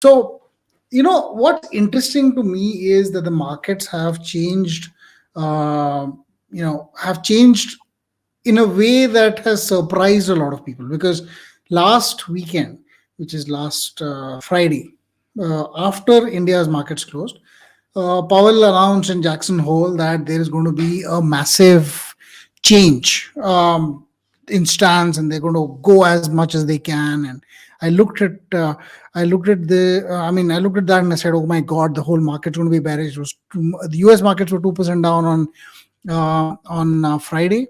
So, what's interesting to me is that the markets have changed, uh, have changed in a way that has surprised a lot of people, because last weekend, which is last Friday, after India's markets closed, Powell announced in Jackson Hole that there is going to be a massive change in stance, and they're going to go as much as they can. And I looked at, I looked at that and I said, "Oh my God, the whole market's going to be bearish." The U.S. markets were 2% down on Friday.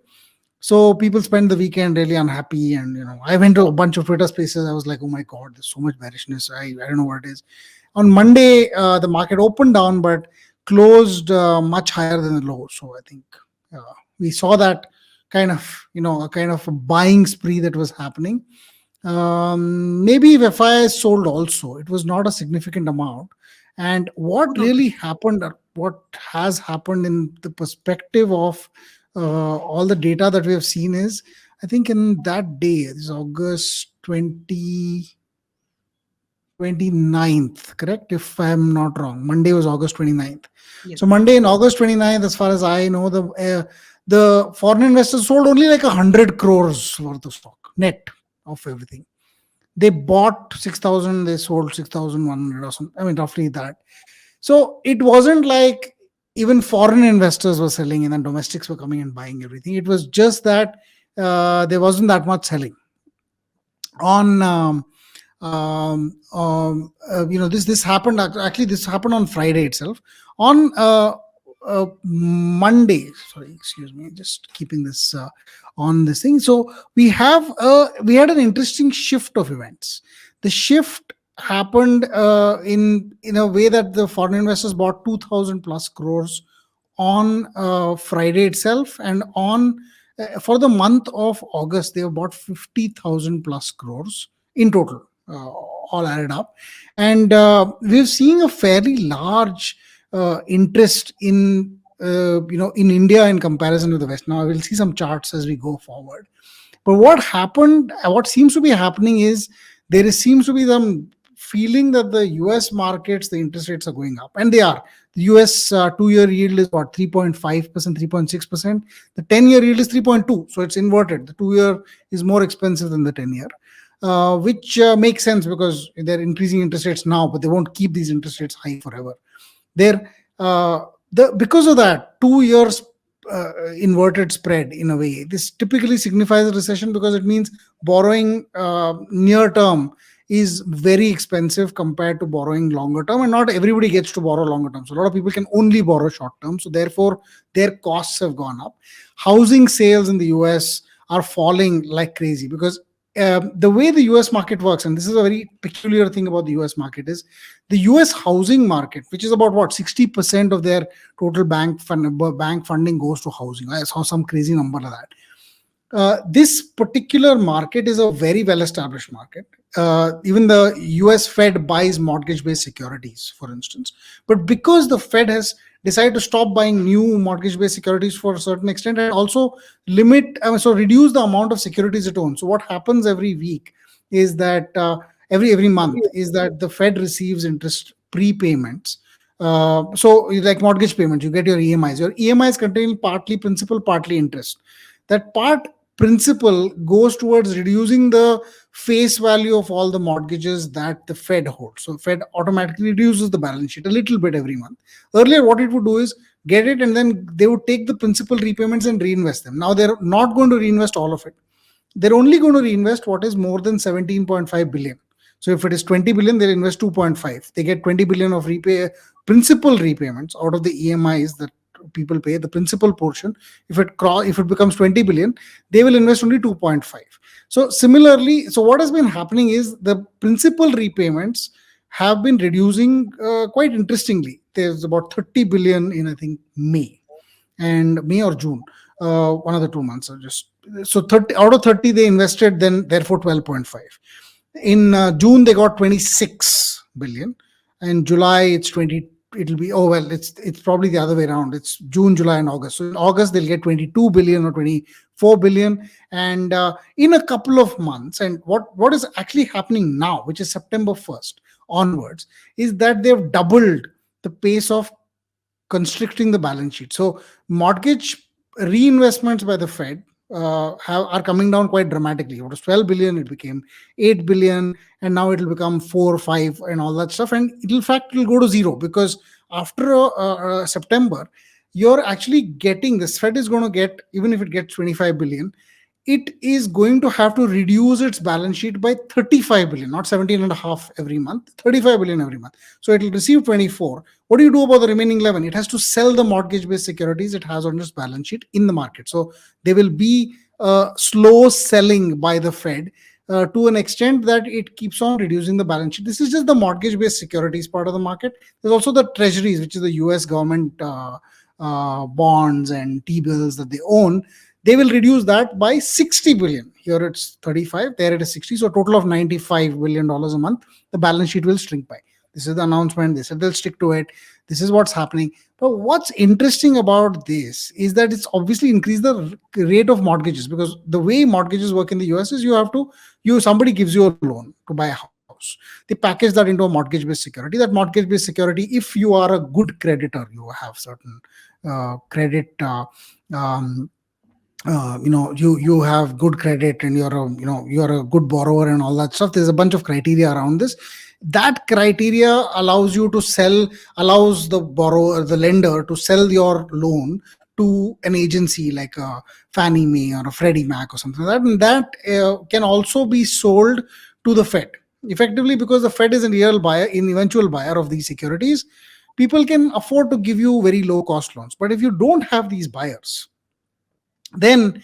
So people spent the weekend really unhappy, and I went to a bunch of Twitter spaces. I was like, "Oh my God, there's so much bearishness. I don't know what it is." On Monday, the market opened down but closed much higher than the low. So I think we saw that a kind of a buying spree that was happening. Maybe FI sold also. It was not a significant amount. And what really happened, or what has happened in the perspective of all the data that we have seen is, I think in that day, this is August 29th, correct? If I'm not wrong. Monday was August 29th. Yes. So Monday in August 29th, as far as I know, the foreign investors sold only like 100 crores worth of stock, net of everything. They bought 6,000, they sold 6,100 or something. I mean, roughly that. So it wasn't like even foreign investors were selling and then domestics were coming and buying everything. It was just that there wasn't that much selling. On this happened, actually this happened on Friday itself. On Monday, sorry, excuse me, just keeping this on this thing. So we had an interesting shift of events. The shift happened in a way that the foreign investors bought 2,000 plus crores on Friday itself, and on for the month of August they have bought 50,000 plus crores in total, all added up. And we're seeing a fairly large interest in India in comparison to the West. Now I will see some charts as we go forward. But what seems to be happening is seems to be some feeling that the US markets, the interest rates are going up, and they are. The US 2-year yield is what, 3.5%, 3.6%. The 10-year yield is 3.2. So it's inverted. The 2-year is more expensive than the 10-year. Which makes sense because they're increasing interest rates now, but they won't keep these interest rates high forever. Because of that 2 years inverted spread, in a way, this typically signifies a recession, because it means borrowing near term is very expensive compared to borrowing longer term, and not everybody gets to borrow longer term. So a lot of people can only borrow short term, so therefore their costs have gone up. Housing sales in the US are falling like crazy, because the way the US market works, and this is a very peculiar thing about the US market, is the US housing market, which is about what, 60% of their total bank funding goes to housing. I saw some crazy number of that. This particular market is a very well established market. Even the US Fed buys mortgage based securities, for instance. But because the Fed has decided to stop buying new mortgage based securities for a certain extent, and also reduce the amount of securities it owns. So what happens every week is that every month is that the Fed receives interest prepayments. So like mortgage payments, you get your EMIs. Your EMIs contain partly principal, partly interest. That part principal goes towards reducing the face value of all the mortgages that the Fed holds. So Fed automatically reduces the balance sheet a little bit every month. Earlier, what it would do is get it, and then they would take the principal repayments and reinvest them. Now they're not going to reinvest all of it. They're only going to reinvest what is more than 17.5 billion. So if it is 20 billion, they'll invest 2.5. They get 20 billion of principal repayments out of the EMIs that people pay, the principal portion. If it becomes 20 billion, they will invest only 2.5. So similarly, so what has been happening is the principal repayments have been reducing quite interestingly. There's about 30 billion in, I think, May or June, one of the 2 months. So 30 out of 30 they invested, then therefore 12.5. In June they got 26 billion. In July it's 20. It'll be, it's probably the other way around. It's June, July, and August. So in August they'll get 22 billion or 24 billion, and in a couple of months. And what is actually happening now, which is September 1st, onwards, is that they've doubled the pace of constricting the balance sheet. So mortgage reinvestments by the Fed are coming down quite dramatically. It was 12 billion, it became 8 billion, and now it'll become 4, 5, and all that stuff. And it'll, in fact, it'll go to zero, because after September, you're actually getting, this Fed is going to get, even if it gets 25 billion, it is going to have to reduce its balance sheet by 35 billion, not 17 and a half every month, 35 billion every month. So it will receive 24. What do you do about the remaining 11? It has to sell the mortgage based securities it has on its balance sheet in the market. So there will be slow selling by the Fed to an extent that it keeps on reducing the balance sheet. This is just the mortgage based securities part of the market. There's also the treasuries, which is the US government bonds and T-bills that they own. They will reduce that by 60 billion. Here it's 35, there it is 60. So a total of $95 billion a month, the balance sheet will shrink by. This is the announcement. They said they'll stick to it. This is what's happening. But what's interesting about this is that it's obviously increased the rate of mortgages, because the way mortgages work in the US is somebody gives you a loan to buy a house. They package that into a mortgage-based security. That mortgage-based security, if you are a good creditor, you have certain credit you have good credit, and you're a good borrower and all that stuff. There's a bunch of criteria around this. That criteria allows the lender to sell your loan to an agency like a Fannie Mae or a Freddie Mac or something like that, and that can also be sold to the Fed effectively, because the Fed is an eventual buyer of these securities. People can afford to give you very low cost loans, but if you don't have these buyers, then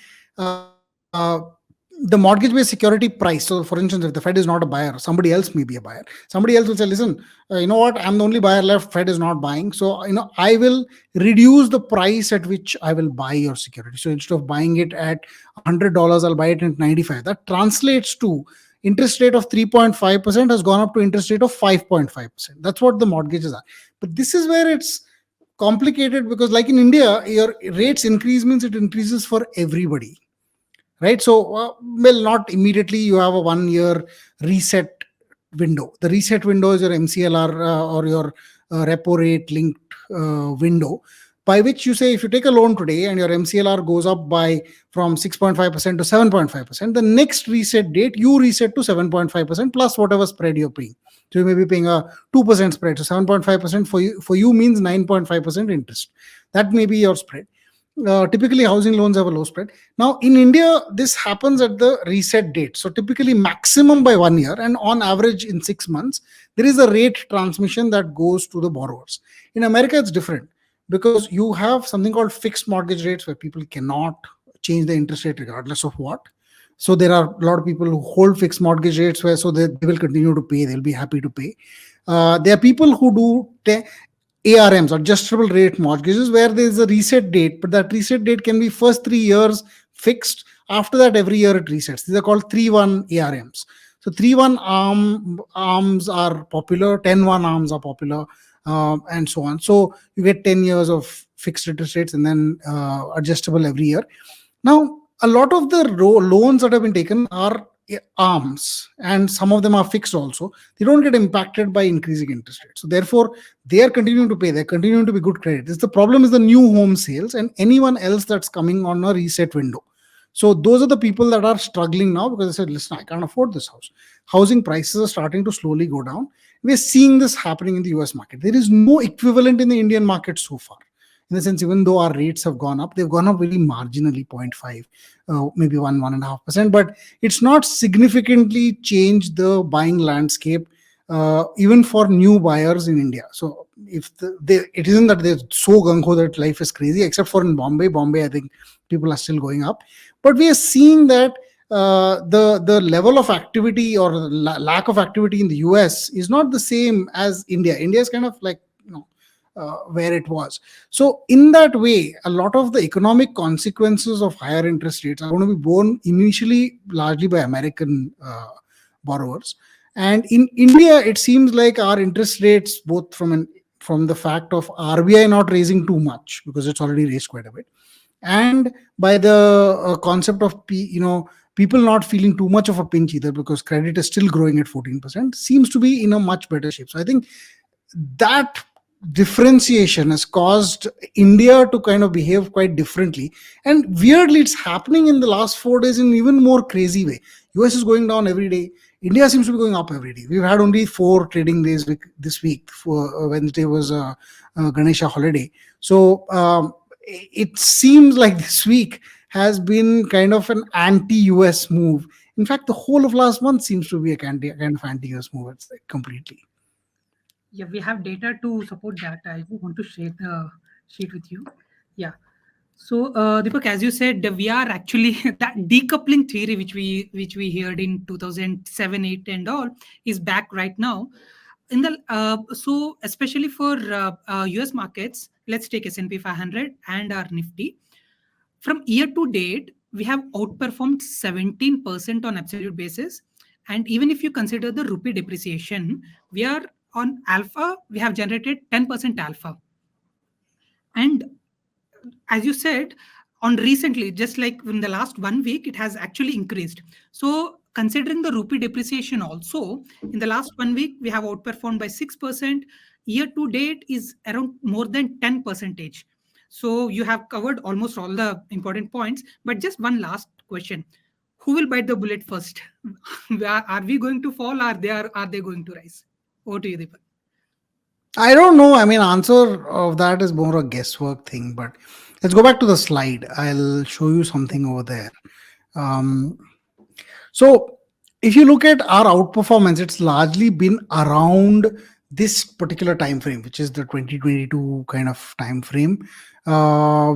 the mortgage based security price. So for instance, if the Fed is not a buyer, somebody else may be a buyer. Somebody else will say, listen, you know what, I'm the only buyer left, Fed is not buying, so I will reduce the price at which I will buy your security. So instead of buying it at $100, I'll buy it at 95. That translates to interest rate of 3.5% has gone up to interest rate of 5.5%. That's what the mortgages are. But this is where it's complicated, because like in India, your rates increase means it increases for everybody, right? So not immediately. You have a 1 year reset window. The reset window is your MCLR or your repo rate linked window, by which you say, if you take a loan today and your MCLR goes up by from 6.5% to 7.5%, the next reset date you reset to 7.5% plus whatever spread you're paying. So you may be paying a 2% spread. So 7.5% for you means 9.5% interest. That may be your spread. Typically, housing loans have a low spread. Now, in India, this happens at the reset date. So typically maximum by 1 year, and on average in 6 months, there is a rate transmission that goes to the borrowers. In America, it's different, because you have something called fixed mortgage rates, where people cannot change the interest rate regardless of what. So there are a lot of people who hold fixed mortgage rates, where so they will continue to pay. They'll be happy to pay. There are people who do ARMs, adjustable rate mortgages, where there is a reset date, but that reset date can be first 3 years fixed. After that, every year it resets. These are called 3-1 ARMs. So 3-1 arms are popular, 10-1 arms are popular, and so on. So you get 10 years of fixed interest rates and then adjustable every year. Now, a lot of the loans that have been taken are arms, and some of them are fixed also. They don't get impacted by increasing interest rates. So therefore, they are continuing to pay. They're continuing to be good credit. The problem is the new home sales and anyone else that's coming on a reset window. So those are the people that are struggling now, because they said, listen, I can't afford this house. Housing prices are starting to slowly go down. We're seeing this happening in the US market. There is no equivalent in the Indian market so far. In the sense, even though our rates have gone up, they've gone up very marginally, 0.5, maybe 1.5%, but it's not significantly changed the buying landscape, even for new buyers in India. So if it isn't that they're so gung-ho that life is crazy, except for in Bombay, I think people are still going up. But we are seeing that the level of activity or lack of activity in the US is not the same as India. India is kind of like, where it was. So in that way, a lot of the economic consequences of higher interest rates are going to be borne initially largely by American borrowers. And in India, it seems like our interest rates, both from the fact of RBI not raising too much, because it's already raised quite a bit, and by the concept of people not feeling too much of a pinch either because credit is still growing at 14%, seems to be in a much better shape. So I think that differentiation has caused India to kind of behave quite differently. And weirdly, it's happening in the last 4 days in even more crazy way. US is going down every day. India seems to be going up every day. We've had only 4 trading days this week. For Wednesday was a Ganesha holiday. So it seems like this week has been kind of an anti-US move. In fact, the whole of last month seems to be a kind of anti-US move. It's like completely. Yeah, we have data to support that. I just want to share the sheet with you. Yeah. So, Deepak, as you said, we are actually that decoupling theory, which we heard in 2007, 8, and all, is back right now. In the so especially for US markets, let's take S&P 500 and our Nifty. From year to date, we have outperformed 17% on absolute basis. And even if you consider the rupee depreciation, we are on alpha, we have generated 10% alpha. And as you said, on recently, just like in the last 1 week, it has actually increased. So considering the rupee depreciation also, in the last 1 week, we have outperformed by 6%. Year to date is around more than 10 percentage. So you have covered almost all the important points. But just one last question: who will bite the bullet first? Are we going to fall, or are they going to rise? Over to you, Deepak. I don't know. I mean, answer of that is more a guesswork thing. But let's go back to the slide. I'll show you something over there. Um, so if you look at our outperformance, it's largely been around this particular time frame, which is the 2022 kind of time frame,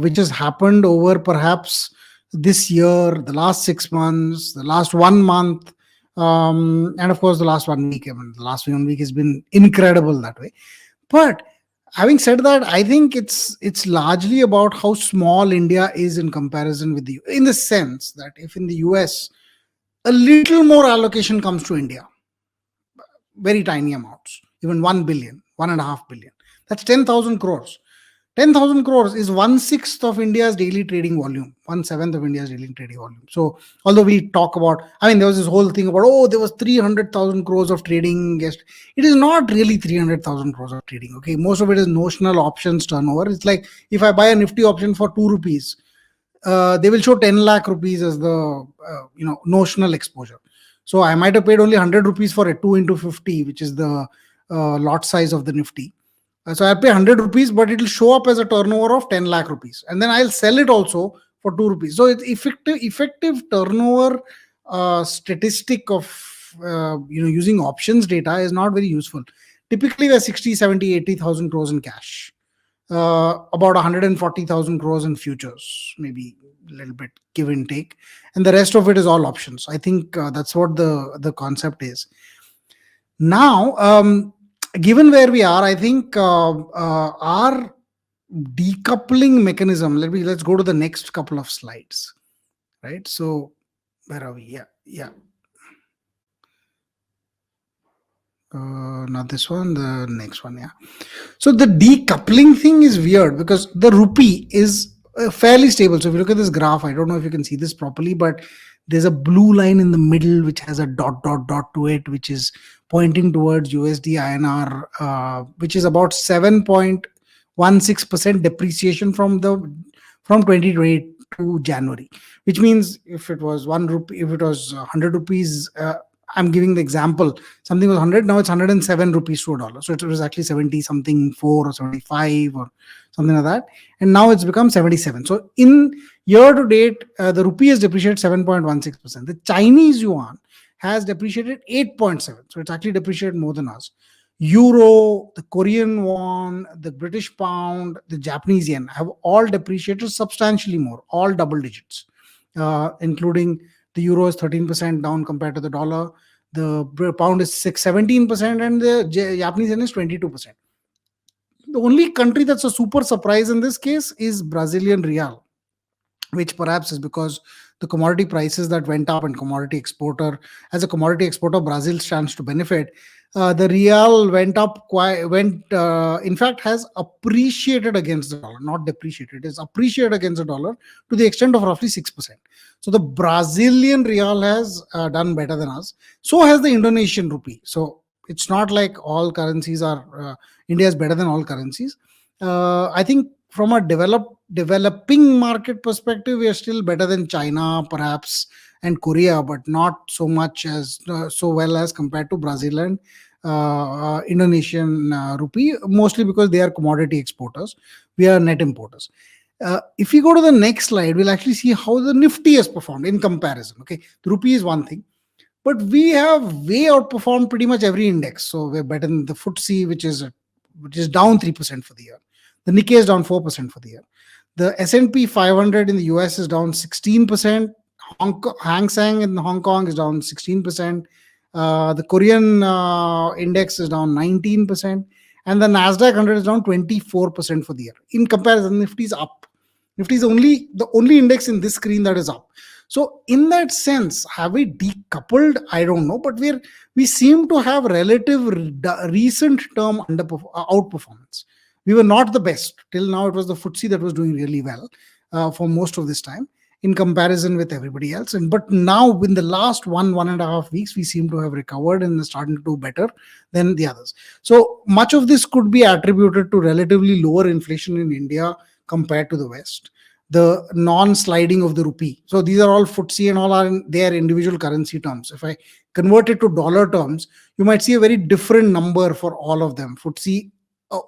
which has happened over perhaps this year, the last 6 months, the last 1 month, and of course the last 1 week. I mean, the last 1 week has been incredible that way. But having said that, I think it's largely about how small India is in comparison with the, in the sense that if in the US a little more allocation comes to India, very tiny amounts, even 1 billion, 1.5 billion, that's 10,000 crores. 10,000 crores is one-sixth of India's daily trading volume, one-seventh of India's daily trading volume. So, although we talk about, I mean, there was this whole thing about, oh, there was 300,000 crores of trading. It is not really 300,000 crores of trading. Okay, most of it is notional options turnover. It's like if I buy a Nifty option for 2 rupees, they will show 10 lakh rupees as the notional exposure. So I might have paid only 100 rupees for it, 2 into 50, which is the lot size of the Nifty. So I pay 100 rupees, but it will show up as a turnover of 10 lakh rupees. And then I'll sell it also for 2 rupees. So it's effective turnover statistic of using options data is not very useful. Typically, we're 60, 70, 80,000 crores in cash. About 140,000 crores in futures, maybe a little bit give and take, and the rest of it is all options. I think that's what the concept is. Now, given where we are, I think our decoupling mechanism. Let's go to the next couple of slides. Right. So where are we? Yeah. Not this one, the next one. Yeah. So the decoupling thing is weird because the rupee is fairly stable. So if you look at this graph, I don't know if you can see this properly, but there's a blue line in the middle which has a dot to it, which is pointing towards USD INR, which is about 7.16% depreciation from 2020 to January, which means if it was 1 rupee, if it was 100 rupees, I'm giving the example, something was 100, now it's 107 rupees to a dollar. So it was actually 70 something 4 or 75 or something like that. And now it's become 77. So in year to date, the rupee has depreciated 7.16%. The Chinese yuan has depreciated 8.7. So it's actually depreciated more than us. Euro, the Korean won, the British pound, the Japanese yen have all depreciated substantially more, all double digits, including the euro is 13% down compared to the dollar. The pound is 17%, and the Japanese yen is 22%. The only country that's a super surprise in this case is Brazilian real, which perhaps is because the commodity prices that went up, and commodity exporter, as a commodity exporter, Brazil stands to benefit. The real went up quite, went in fact has appreciated against the dollar, not depreciated. It is appreciated against the dollar to the extent of roughly 6%. So the Brazilian real has done better than us. So has the Indonesian rupee. So it's not like all currencies are India is better than all currencies. I think from a developing market perspective, we are still better than China, perhaps, and Korea, but not so much as so well as compared to Brazil and Indonesian rupee, mostly because they are commodity exporters. We are net importers. If we go to the next slide, we'll actually see how the Nifty has performed in comparison. Okay, the rupee is one thing, but we have way outperformed pretty much every index. So we're better than the FTSE, which is down 3% for the year. The Nikkei is down 4% for the year. The S&P 500 in the US is down 16%. Hang Seng in Hong Kong is down 16%. The Korean index is down 19%. And the Nasdaq 100 is down 24% for the year. In comparison, Nifty is up. Nifty is the only index in this screen that is up. So in that sense, have we decoupled? I don't know, but we seem to have relative recent term outperformance. We were not the best till now. It was the FTSE that was doing really well for most of this time in comparison with everybody else. But now in the last 1.5 weeks, we seem to have recovered and starting to do better than the others. So much of this could be attributed to relatively lower inflation in India compared to the West, the non-sliding of the rupee. So these are all FTSE and all are in their individual currency terms. If I convert it to dollar terms, you might see a very different number for all of them. FTSE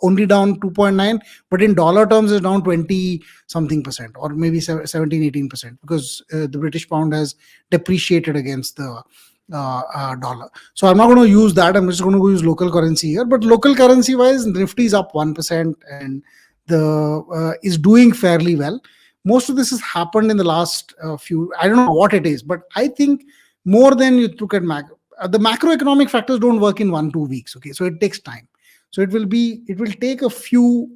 only down 2.9, but in dollar terms is down 20 something percent, or maybe 17-18%, because the British pound has depreciated against the dollar. So I'm not going to use that. I'm just going to use local currency here. But local currency wise, Nifty is up 1% and the is doing fairly well. Most of this has happened in the last few. I don't know what it is, but I think more than you look at the macroeconomic factors don't work in 1-2 weeks. Okay, so it takes time. So it will take a few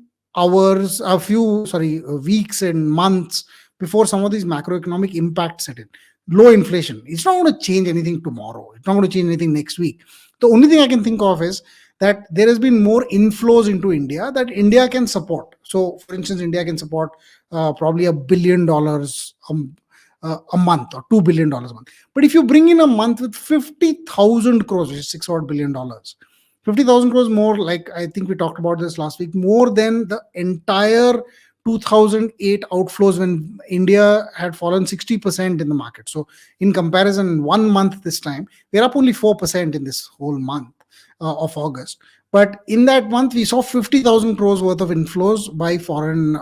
weeks and months before some of these macroeconomic impacts set in. Low inflation, it's not going to change anything tomorrow. It's not going to change anything next week. The only thing I can think of is that there has been more inflows into India that India can support. So, for instance, India can support probably $1 billion a month, or $2 billion a month. But if you bring in a month with 50,000 crores, which is $6 odd billion, 50,000 crores more, like I think we talked about this last week, more than the entire 2008 outflows when India had fallen 60% in the market. So in comparison, 1 month this time, we're up only 4% in this whole month of August. But in that month, we saw 50,000 crores worth of inflows by foreign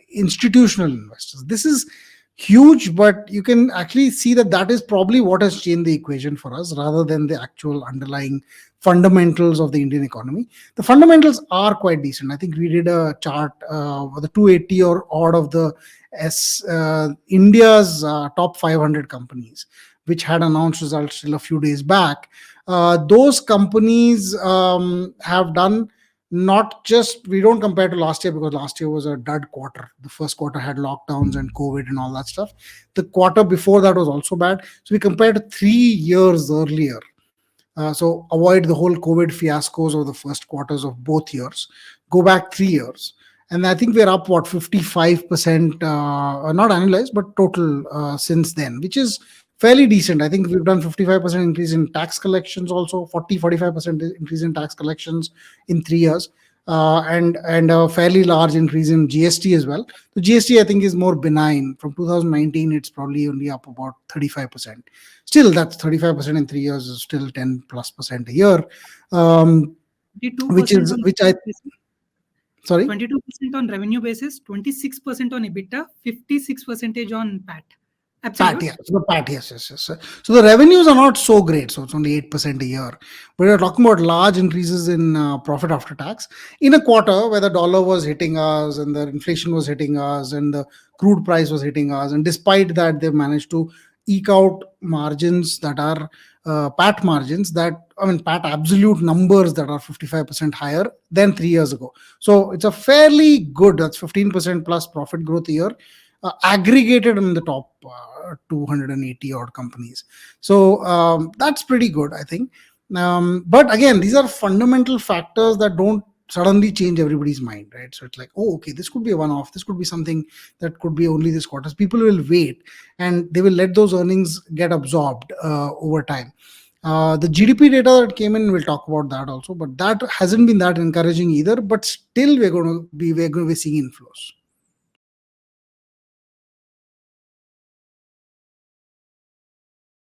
institutional investors. This is huge, but you can actually see that is probably what has changed the equation for us rather than the actual underlying fundamentals of the Indian economy. The fundamentals are quite decent. I think we did a chart, the 280 or odd of the India's top 500 companies, which had announced results still a few days back. Those companies have done, not just, we don't compare to last year because last year was a dud quarter. The first quarter had lockdowns and COVID and all that stuff. The quarter before that was also bad. So we compared to 3 years earlier. So avoid the whole COVID fiascos of the first quarters of both years. Go back 3 years. And I think we're up, 55%, not annualized, but total since then, which is fairly decent. I think we've done 55% increase in tax collections, also 45% increase in tax collections in 3 years, and a fairly large increase in GST as well. The GST, I think, is more benign. From 2019, it's probably only up about 35%. Still, that's 35% in 3 years is still 10+% a year, which 22% on revenue basis, 26% on EBITDA, 56% on PAT. Absolute. PAT, yeah. So the PAT, yes. So the revenues are not so great. So it's only 8% a year. But we're talking about large increases in profit after tax in a quarter where the dollar was hitting us and the inflation was hitting us and the crude price was hitting us. And despite that, they've managed to eke out margins that are PAT margins PAT absolute numbers that are 55% higher than 3 years ago. So it's a fairly good, that's 15% plus profit growth a year. Aggregated in the top 280 odd companies. So that's pretty good, I think. But again, these are fundamental factors that don't suddenly change everybody's mind, right? So it's like, oh, okay, this could be a one-off. This could be something that could be only this quarter. People will wait, and they will let those earnings get absorbed over time. The GDP data that came in, we'll talk about that also, but that hasn't been that encouraging either. But still, we're going to be seeing inflows.